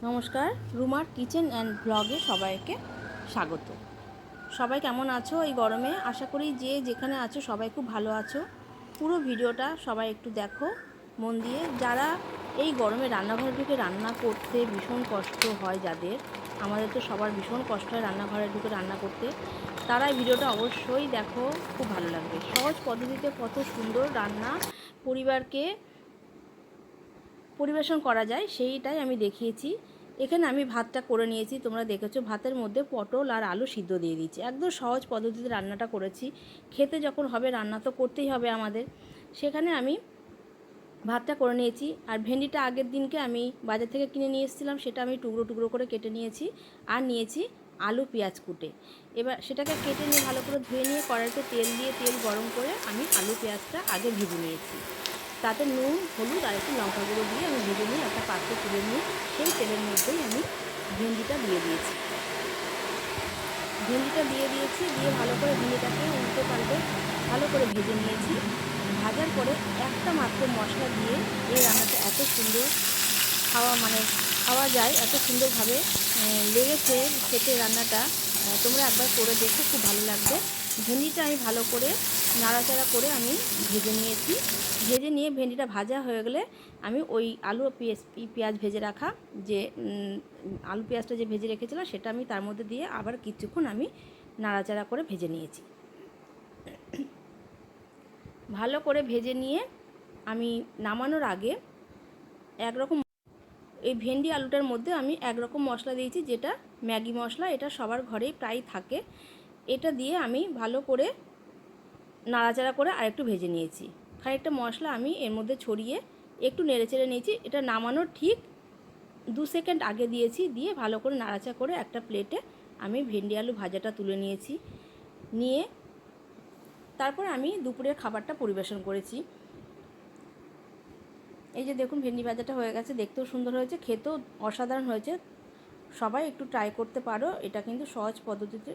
নমস্কার, রুমার kitchen and ব্লগে সবাইকে স্বাগত। সবাই কেমন আছো এই গরমে? আশা করি যে যেখানে আছো সবাই খুব ভালো আছো। পুরো ভিডিওটা সবাই একটু দেখো মন দিয়ে। যারা এই গরমে রান্নাঘরে ঢুকে রান্না করতে ভীষণ কষ্ট হয়, যাদের, আমাদের তো সবার ভীষণ কষ্ট হয় রান্নাঘরে ঢুকে রান্না করতে, তারা এই ভিডিওটা অবশ্যই দেখো, খুব ভালো লাগবে। সহজ পদ্ধতিতে কত সুন্দর রান্না পরিবারকে পরিবেশন করা যায় সেইটাই আমি দেখিয়েছি। এখানে আমি ভাতটা করে নিয়েছি, তোমরা দেখেছো। ভাতের মধ্যে পটল আর আলু সিদ্ধ দিয়ে দিয়েছি। একদম সহজ পদ্ধতিতে রান্নাটা করেছি। খেতে যখন হবে রান্না তো করতেই হবে আমাদের, সেখানে আমি ভাতটা করে নিয়েছি। আর ভেন্ডিটা আগের দিনকে আমি বাজার থেকে কিনে নিয়ে এসেছিলাম, সেটা আমি টুকরো টুকরো করে কেটে নিয়েছি। আর নিয়েছি আলু পেঁয়াজ কুটে। এবার সেটাকে কেটে নিয়ে ভালো করে ধুয়ে নিয়ে কড়াইতে তেল দিয়ে তেল গরম করে আমি আলু পেঁয়াজটা আগে ভেজে নিয়েছি। তাতে নুন হলুদ আর একটু লঙ্কা গুঁড়ো দিয়ে আমি ভেজে নিয়ে একটা পাত্রে তুলে নিয়ে সেই তেলের মধ্যেই আমি ভেন্ডিটা দিয়ে দিয়েছি। দিয়ে ভালো করে ভেন্ডিটাকে উল্টে পাল্টে ভালো করে ভেজে নিয়েছি। ভাজার পরে একটা মাত্র মশলা দিয়ে এই রান্নাটা এত সুন্দর খাওয়া যায়, এত সুন্দরভাবে লেগেছে খেতে রান্নাটা। তোমরা একবার করে দেখো, খুব ভালো লাগবে। ভেন্ডিটা আমি ভালো করে নাড়াচাড়া করে আমি ভেজে নিয়েছি। ভেজে নিয়ে ভেন্ডিটা ভাজা হয়ে গেলে আমি ওই আলু পেঁয়াজ ভেজে রাখা, যে আলু পেঁয়াজটা যে ভেজে রেখেছিলাম সেটা আমি তার মধ্যে দিয়ে আবার কিছুক্ষণ আমি নাড়াচাড়া করে ভেজে নিয়েছি। ভালো করে ভেজে নিয়ে আমি নামানোর আগে একরকম এই ভেন্ডি আলুটার মধ্যে আমি একরকম মশলা দিয়েছি, যেটা ম্যাগি মশলা। এটা সবার ঘরেই প্রায় থাকে। এটা দিয়ে আমি ভালো করে নাড়াচাড়া করে আরেকটু ভেজে নিয়েছি। খানিকটা মশলা আমি এর মধ্যে ছড়িয়ে একটু নেড়েচেড়ে নিয়েছি। এটা নামানোর ঠিক 2 সেকেন্ড আগে দিয়েছি। দিয়ে ভালো করে নাড়াচাড়া করে একটা প্লেটে আমি ভেন্ডি আলু ভাজাটা তুলে নিয়েছি। নিয়ে তারপর আমি দুপুরের খাবারটা পরিবেশন করেছি। এই যে দেখুন, ভেন্ডি ভাজাটা হয়ে গেছে, দেখতেও সুন্দর হয়েছে, খেতেও অসাধারণ হয়েছে। সবাই একটু ট্রাই করতে পারো, এটা কিন্তু সহজ পদ্ধতিতে